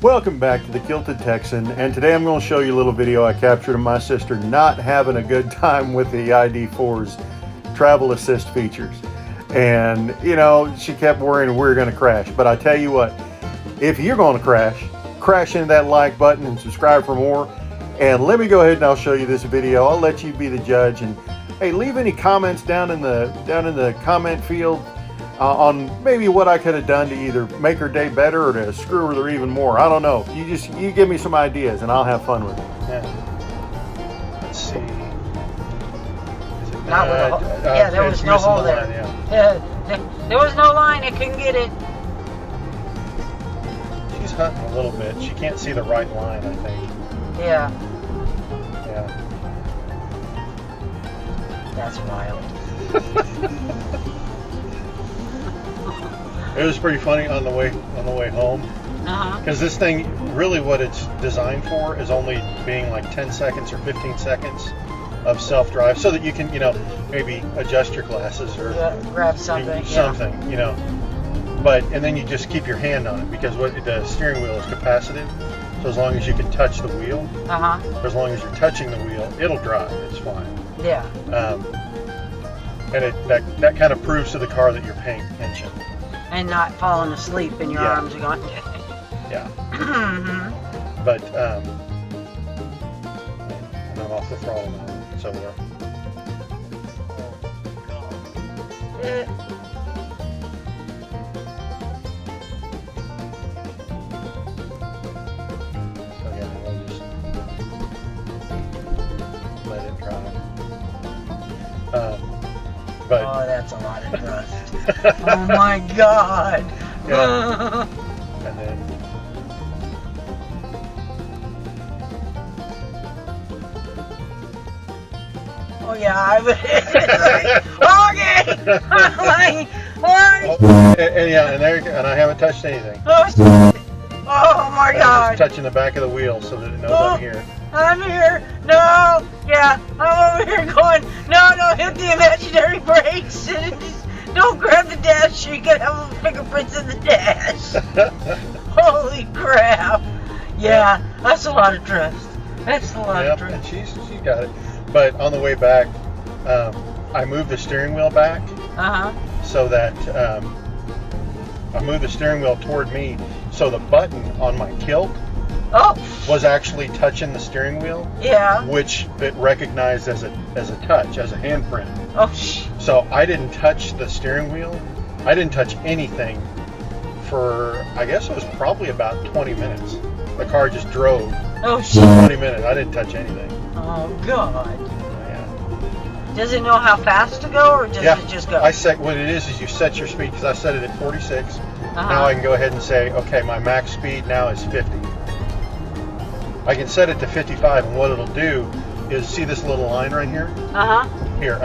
Welcome back to the Kilted Texan, and today I'm going to show you a little video I captured of my sister not having a good time with the ID.4's travel assist features. And, you know, she kept worrying we were going to crash. But I tell you what, if you're going to crash into that like button and subscribe for more. And let me go ahead and I'll show you this video. I'll let you be the judge. And hey, leave any comments down in the comment field on maybe what I could have done to either make her day better or to screw with her even more. I don't know. You give me some ideas and I'll have fun with it. Yeah. Let's see. Is it Not with a hole. Yeah, there was no hole there. There was no line. I couldn't get it. She's hunting a little bit. She can't see the right line, I think. Yeah. Yeah. That's wild. It was pretty funny on the way home. Because this thing, really what it's designed for is only being like 10 seconds or 15 seconds of self-drive, so that you can, you know, maybe adjust your glasses or grab something. You know. And then you just keep your hand on it, because the steering wheel is capacitive. So as long as you can touch the wheel, or as long as you're touching the wheel, it'll drive. It's fine. Yeah. And that kind of proves to the car that you're paying attention. And not falling asleep and your arms are going. Yeah. But and I'm off the throttle now, so we're. So yeah, we'll just let it drive. Oh, that's a lot of trust. Oh my God. Yeah. And then. Oh yeah, I would. Okay. And I haven't touched anything. Oh my God. I'm just touching the back of the wheel so that it knows I'm here. I'm here. No. Yeah, I'm over here going. No, don't hit the imaginary brakes. Don't grab the dash. You can have fingerprints in the dash. Holy crap. Yeah, that's a lot of trust. That's a lot of trust. And she's got it. But on the way back, I moved the steering wheel back. So that I moved the steering wheel toward me, so the button on my kilt was actually touching the steering wheel. Yeah. Which it recognized as a touch, as a handprint. So I didn't touch the steering wheel. I didn't touch anything for, I guess it was probably about 20 minutes. The car just drove. 20 minutes. I didn't touch anything. Oh God. Yeah. Does it know how fast to go, or does it just go? What it is you set your speed, because I set it at 46. Now I can go ahead and say, okay, my max speed now is 50. I can set it to 55, and what it'll do is, see this little line right here? Here,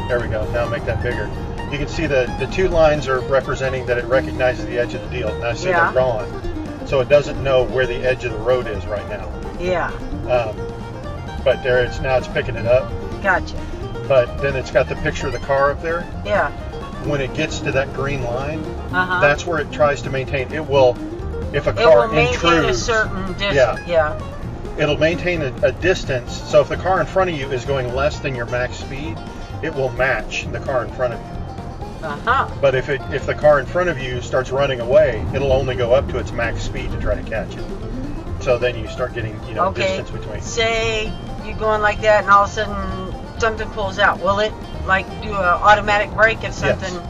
there we go. Now make that bigger. You can see the two lines are representing that it recognizes the edge of the deal. Now see they're gone. So it doesn't know where the edge of the road is right now. Yeah. But there it's picking it up. Gotcha. But then it's got the picture of the car up there. Yeah. When it gets to that green line, that's where it tries to maintain. It will, if a car it will intrudes, maintain a certain distance. Yeah. It'll maintain a distance. So if the car in front of you is going less than your max speed, it will match the car in front of you. But if the car in front of you starts running away, it'll only go up to its max speed to try to catch it. So then you start getting, distance between. Say you're going like that, and all of a sudden something pulls out. Will it like do an automatic brake if something? Yes.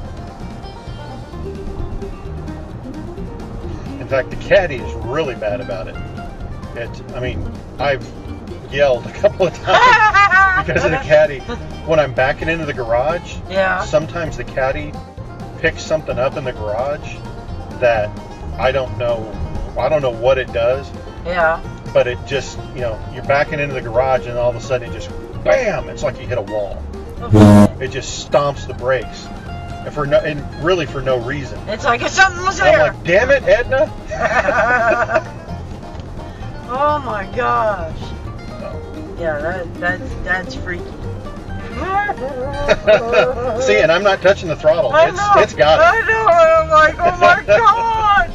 In fact, the Caddy is really bad about it. I've yelled a couple of times because of the Caddy. When I'm backing into the garage, sometimes the Caddy picks something up in the garage that I don't know what it does. Yeah. But it just, you're backing into the garage, and all of a sudden it just, bam! It's like you hit a wall. It just stomps the brakes, and really for no reason. It's like if something was there. I'm like, damn it, Edna! Oh my gosh. Yeah, that's freaky. See, and I'm not touching the throttle. It's got it. I know. I'm like, oh my God.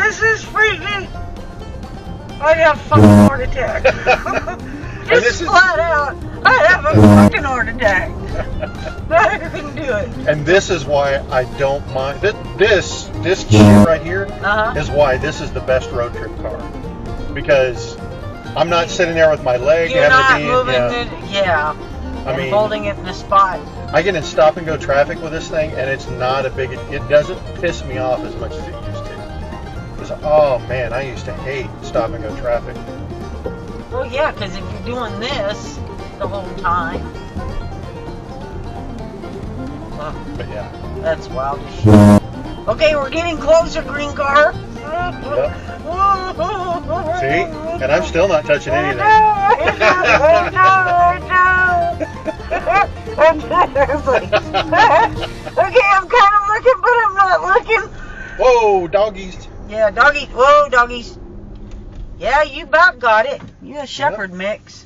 This is freaky. I have a fucking heart attack. Just flat out. I have a fucking heart attack. I couldn't do it. And this is why I don't mind. This shit right here is why this is the best road trip car. Because I'm not sitting there with my leg. You're not moving it. Yeah. I mean, holding it in the spot. I get in stop and go traffic with this thing, and it's not a big. It doesn't piss me off as much as it used to. Because oh man, I used to hate stop and go traffic. Well, yeah, because if you're doing this the whole time. But yeah. That's wild as shit. Okay, we're getting closer, green car. Yep. See? And I'm still not touching anything. Okay, I'm kind of looking, but I'm not looking. Whoa, doggies. Yeah, doggies. Whoa, doggies. Yeah, you about got it. You a shepherd mix.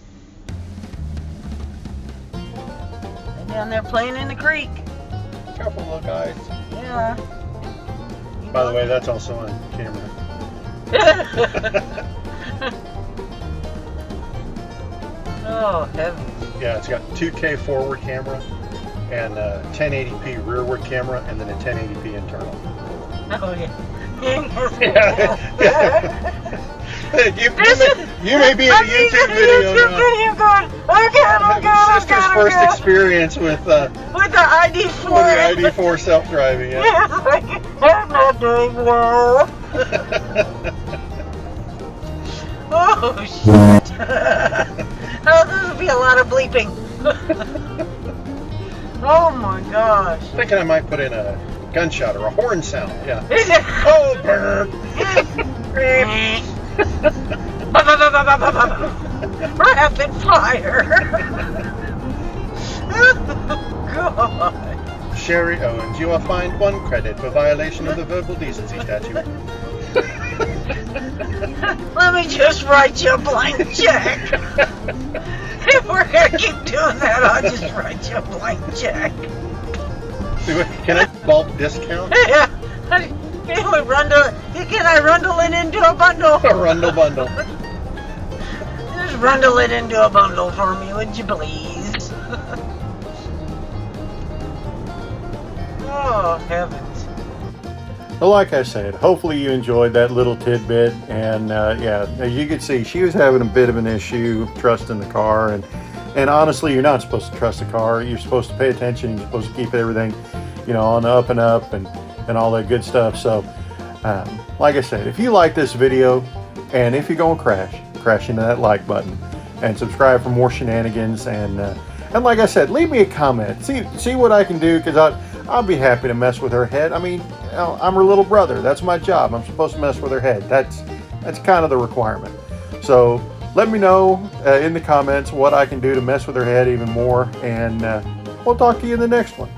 They're down there playing in the creek. Careful, little guys. Yeah. By the way, that's also on camera. Oh, heavens. Yeah, it's got 2K forward camera and a 1080p rearward camera and then a 1080p internal. Oh, yeah. You may be in a YouTube video going, sister's first experience with the ID.4. With the ID.4 self-driving, yeah. Yeah, it's like, I'm not doing well. Oh, shit. Oh, this will be a lot of bleeping. Oh, my gosh. I'm thinking I might put in a gunshot or a horn sound, yeah. Oh, burp. Rapid fire. God. Sherry Owens, you are fined 1 credit for violation of the verbal decency statute. Let me just write you a blank check. If we're gonna keep doing that, I'll just write you a blank check. Can I bulk discount? Yeah. Can I rundle it into a bundle? A rundle bundle. Just rundle it into a bundle for me, would you please? Oh, heavens. Well, like I said, hopefully you enjoyed that little tidbit. And yeah, as you can see, she was having a bit of an issue trusting the car. And honestly, you're not supposed to trust the car. You're supposed to pay attention. You're supposed to keep everything, on the up and up and all that good stuff. So, like I said, if you like this video and if you're going to crash into that like button and subscribe for more shenanigans. And like I said, leave me a comment. See what I can do, because I'll be happy to mess with her head. I mean, I'm her little brother. That's my job. I'm supposed to mess with her head. That's kind of the requirement. So let me know in the comments what I can do to mess with her head even more. And we'll talk to you in the next one.